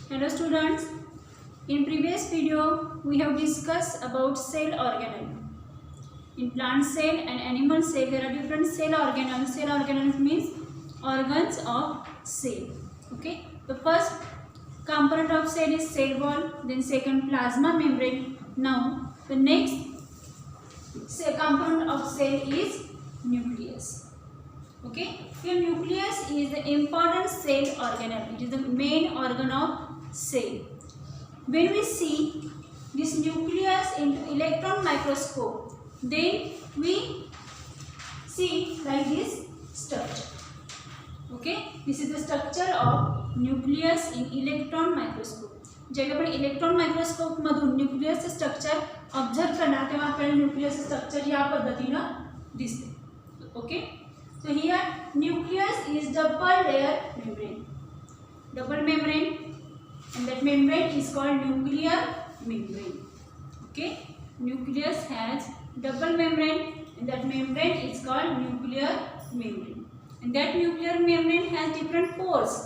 Hello students, in previous video we have discussed about cell organelle. In plant cell and animal cell there are different cell organelles. Cell organelles means organs of cell. Okay, the first component of cell is cell wall, then second plasma membrane. Now the next component of cell is nucleus. Okay, your nucleus is the important cell organelle. It is the main organ of cell. When we see this nucleus in electron microscope, then we see like this structure. Okay, this is the structure of nucleus in electron microscope. जेव्हा आपण electron microscope मधून nucleus structure observe करणार तेव्हा आपल्याला nucleus structure या पद्धतीनं दिसते. Okay, so here nucleus is double layer membrane, double membrane, and that membrane is called nuclear membrane. Okay, nucleus has double membrane and that membrane is called nuclear membrane, and that nuclear membrane has different pores.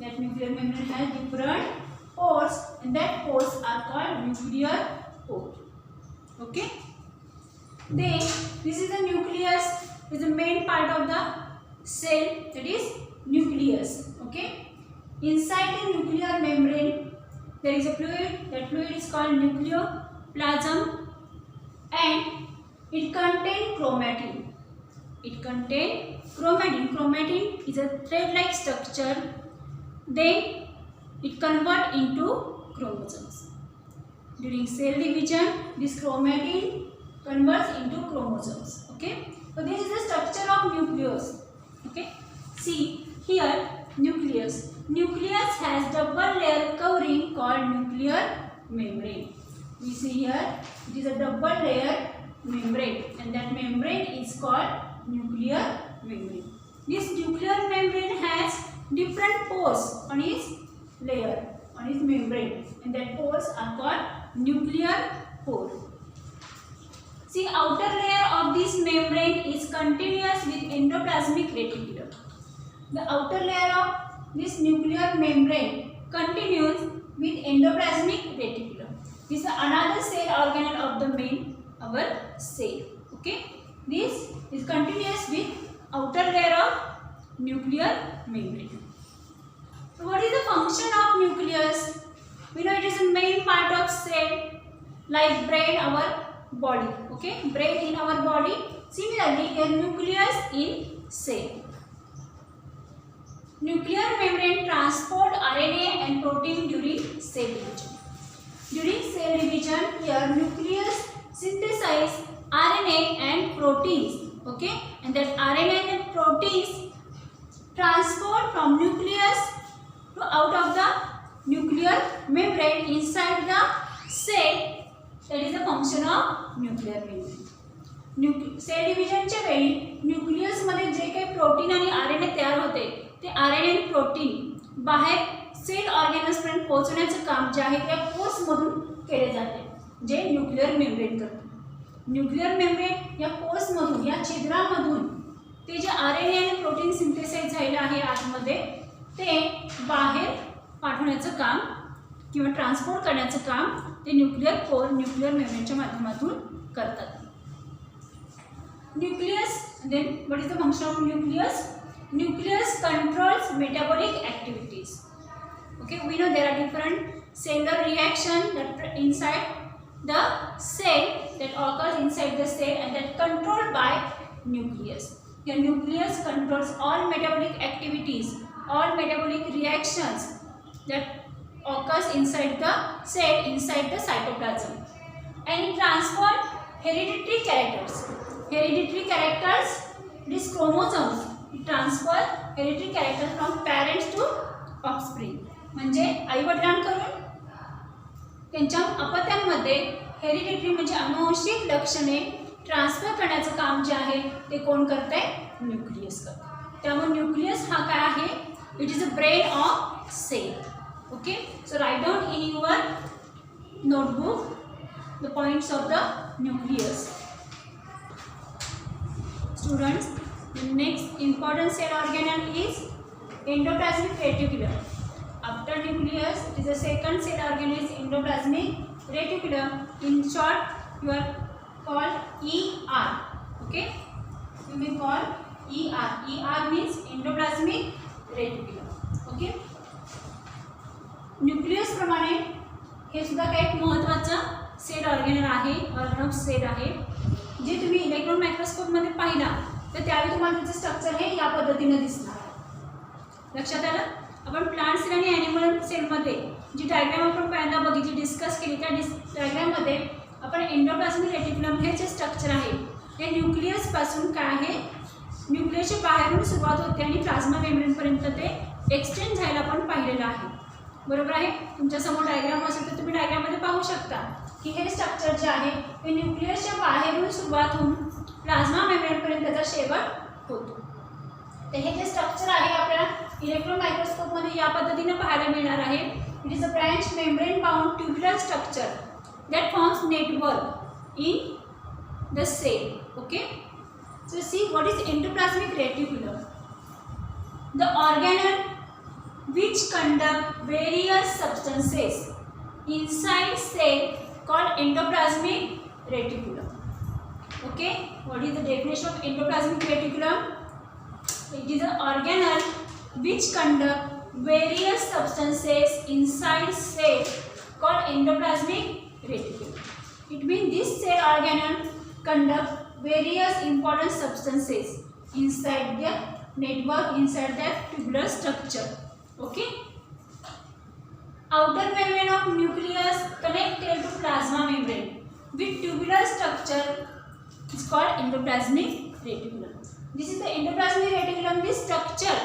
That nuclear membrane has different pores and that pores are called nuclear pore. Okay, then this is the nucleus, is the main part of the cell, that is nucleus. Okay, inside the nuclear membrane there is a fluid. That fluid is called nucleoplasm and it contains chromatin. It contains chromatin. Chromatin is a thread-like structure. Then it converts into chromosomes. During cell division, this chromatin converts into chromosomes. Okay, so this is the structure of nucleus. Okay, see here nucleus. Nucleus has double layer covering called nuclear membrane. We see here it is a double layer membrane and that membrane is called nuclear membrane. This nuclear membrane has different pores on its layer, on its membrane, and that pores are called nuclear pore. See, outer layer of this membrane is continuous with endoplasmic reticulum. The outer layer of this nuclear membrane continues with endoplasmic reticulum. This is another cell organelle of the main our cell. Okay, this is continuous with outer layer of nuclear membrane. So what is the function of nucleus? We know it is the main part of cell, like brain, our body. Okay, brain in our body. Similarly, a nucleus in cell. Nuclear membrane transport RNA and protein during cell division. During cell division, here nucleus synthesize RNA and proteins. Okay, and that RNA and proteins transport from nucleus to out of the nuclear membrane inside the cell. That is the function of nuclear membrane. Cell division च्या वेळी nucleus मध्ये जे काही protein आणि RNA तयार होते ते RNA आणि protein बाहेर सेल ऑर्गॅनल्स पर्यंत पोहोचण्याचे काम जे आहे त्या पोर्स मधून केले जाते, जे न्यूक्लियर मेम्ब्रेन करते. न्यूक्लियर मेम्ब्रेन या पोर्स मधून, या छिद्रामधून ते जे आरएनए आणि प्रोटीन सिंथेसाइज झालेले आहे आतमध्ये ते बाहेर पाठवण्याचं काम किंवा ट्रान्सपोर्ट करण्याचं काम ते न्यूक्लियर पोर, न्यूक्लियर मेम्ब्रेनच्या माध्यमातून करतात. Nucleus, then what is the function of nucleus? Nucleus controls metabolic activities. Okay, we know there are different cellular reaction that inside the cell, that occurs inside the cell and that controlled by nucleus. Your nucleus controls all metabolic activities, all metabolic reactions that occurs inside the cell, inside the cytoplasm, and it transfers hereditary characters. Hereditary characters, these chromosomes, it transfer hereditary characters from parents to offspring. म्हणजे आई वडिलांकडून त्यांच्या अपत्यांमध्ये hereditary म्हणजे अनुवंशिक लक्षणे transfer करण्याचं काम जे आहे ते कोण करते? न्यूक्लियस करते. त्यामुळे न्यूक्लियस हा काय आहे? It is a brain of cell. Okay, so write down in your notebook the points of the nucleus. Students, the next important cell organelle is endoplasmic reticulum. After nucleus, it is the second cell organ is endoplasmic reticulum. In short, you are called ER. Okay, you may call ER. ER means endoplasmic reticulum. Okay. Nucleus प्रमाणे हे सुद्धा काही एक महत्त्वाचं cell organelle आहे, organ of cell आहे. जे तुम्ही electron मायक्रोस्कोपमध्ये पाहिला तर त्यावेळी तुम्हाला त्याचं स्ट्रक्चर हे या पद्धतीने दिसणार. लक्षात आलं. आपण प्लांट सेल आणि ॲनिमल सेलमध्ये जी डायग्राम आपण पहिल्यांदा बघितली, डिस्कस केली, त्या डायग्राममध्ये आपण एंडोप्लाझमिक रेटिक्युलम हे जे स्ट्रक्चर आहे हे न्यूक्लियसपासून काय आहे, न्यूक्लियसच्या बाहेरून सुरुवात होते आणि प्लाझ्मा मेम्ब्रेनपर्यंत ते एक्सटेंड झायला आपण पाहिलेलं आहे. बरोबर आहे. तुमच्यासमोर डायग्राम असेल तर तुम्ही डायग्राममध्ये पाहू शकता की हे स्ट्रक्चर जे आहे ते न्यूक्लियसच्या बाहेरून सुरुवात होऊन प्लाझ्मा मेम्ब्रेनपर्यंत त्याचा शेवट होतो. तर हे जे स्ट्रक्चर आहे आपल्याला इलेक्ट्रॉन मायक्रोस्कोपमध्ये या पद्धतीने पाहायला मिळणार आहे. It is a branch membrane bound tubular structure that forms network in the cell. Okay. So see what is endoplasmic reticulum. The organelle which conduct various substances inside cell called endoplasmic reticulum. Okay, what is the definition of endoplasmic reticulum? It is an organelle which conduct various substances inside cell called endoplasmic reticulum. It means this cell organelle conduct various important substances inside the network, inside the tubular structure. Okay. Outer membrane of nucleus connected to plasma membrane with tubular structure is called endoplasmic reticulum. This is the endoplasmic reticulum. This structure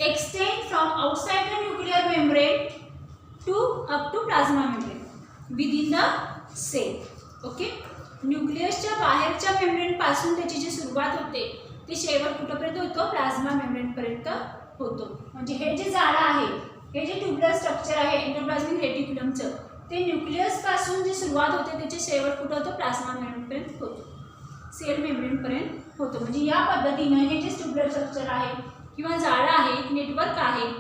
extends from outside the nuclear membrane to up to plasma membrane within the cell. Okay. न्यूक्लियसच्या बाहेरच्या membrane पासून त्याची जी सुरुवात होते ती शेवट कुठपर्यंत होतो, plasma membrane पर्यंत होतो. म्हणजे हे जे जाळं आहे, हे जे ट्युब्युलर स्ट्रक्चर आहे एंडोप्लाझमिक रेटिक्युलमचं, ते न्यूक्लियस पासून जी सुरुवात होते त्याचे शेवट कुठं होतं, प्लाझ्मा मेम्ब्रेनपर्यंत होतो, सेल मेम्ब्रेनपर्यंत होतो. म्हणजे या पद्धतीनं हे जे ट्युब्युलर स्ट्रक्चर आहे किंवा जाळं आहे, नेटवर्क आहे,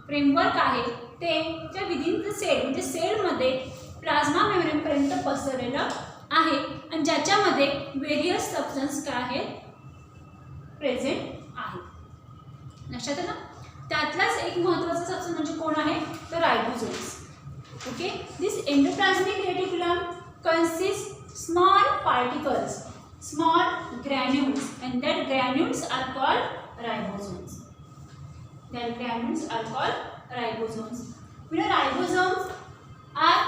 फ्रेमवर्क आहे, ते त्या विदिन द सेल म्हणजे सेलमध्ये प्लाझ्मा मेम्ब्रेनपर्यंत पसरलेलं आहे आणि ज्याच्यामध्ये व्हेरियस सबस्टन्स काय आहेत, प्रेझेंट आहे. लक्षात आलं. त्यातलाच एक महत्त्वाचा सबस्टन्स म्हणजे कोण आहे, तर ribosomes. Okay. This endoplasmic reticulum consists small particles, small granules, and that granules are called ribosomes. That granules are called ribosomes. You know, ribosomes are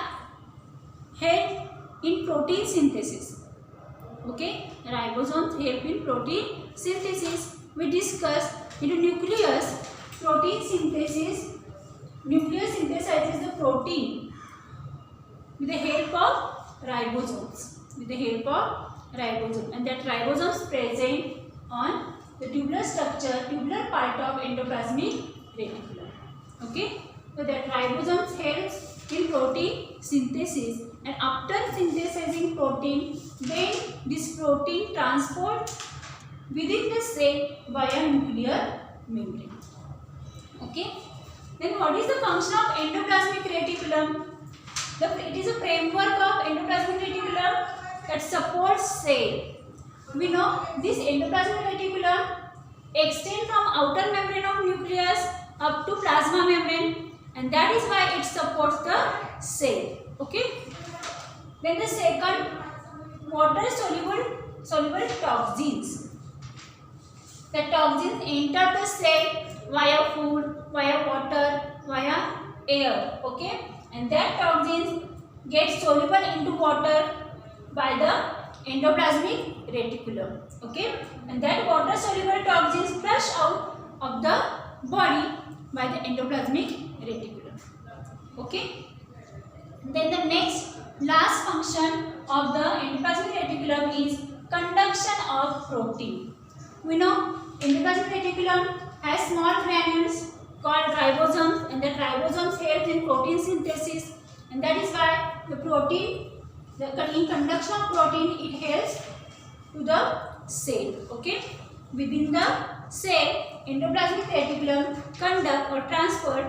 help in protein synthesis. Okay, ribosomes help in protein synthesis. We discussed into nucleus protein synthesis. Nucleus synthesizes the protein with the help of ribosomes. With the help of ribosomes, and that ribosomes present on the tubular structure, tubular part of endoplasmic reticulum. Okay, so that ribosomes helps in protein synthesis, and after synthesizing protein, then this protein transport within the cell via nuclear membrane. Okay. Then what is the function of endoplasmic reticulum? It is a framework of endoplasmic reticulum that supports cell. We know this endoplasmic reticulum extends from outer membrane of nucleus up to plasma membrane, and that is why it supports the cell. Okay. Then the second, water soluble toxins. The toxins enter the cell via food, via water, via air. Okay, and that toxins get soluble into water by the endoplasmic reticulum. Okay, and that water soluble toxins flush out of the body by the endoplasmic reticulum. Okay, then the next last function of the endoplasmic reticulum is conduction of protein. We know endoplasmic reticulum has small granules called ribosomes, and that ribosomes help in protein synthesis, and that is why the protein, in conduction of protein, it helps to the cell. Okay, within the cell, endoplasmic reticulum conduct or transport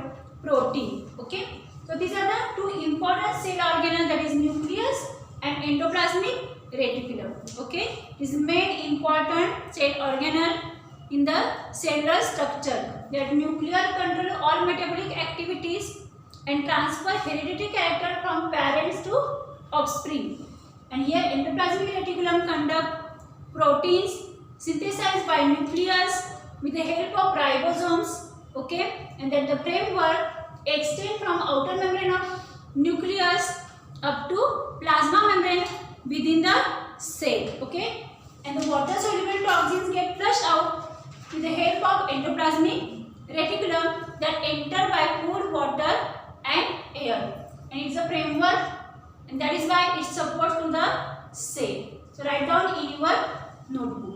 protein. Okay, so these are the two important cell organelles, that is nucleus and endoplasmic reticulum. Okay, this is main important cell organelle in the cellular structure, that nuclear control all metabolic activities and transfer hereditary character from parents to offspring. And here endoplasmic reticulum conduct proteins synthesized by nucleus with the help of ribosomes. Okay, and then the framework extend from outer membrane of nucleus up to plasma membrane within the cell. Okay, and the water soluble toxins get flushed out with the help of endoplasmic reticulum that enter by food, water and air, and it's a framework, and that is why it supports to the cell. So write down in your notebook.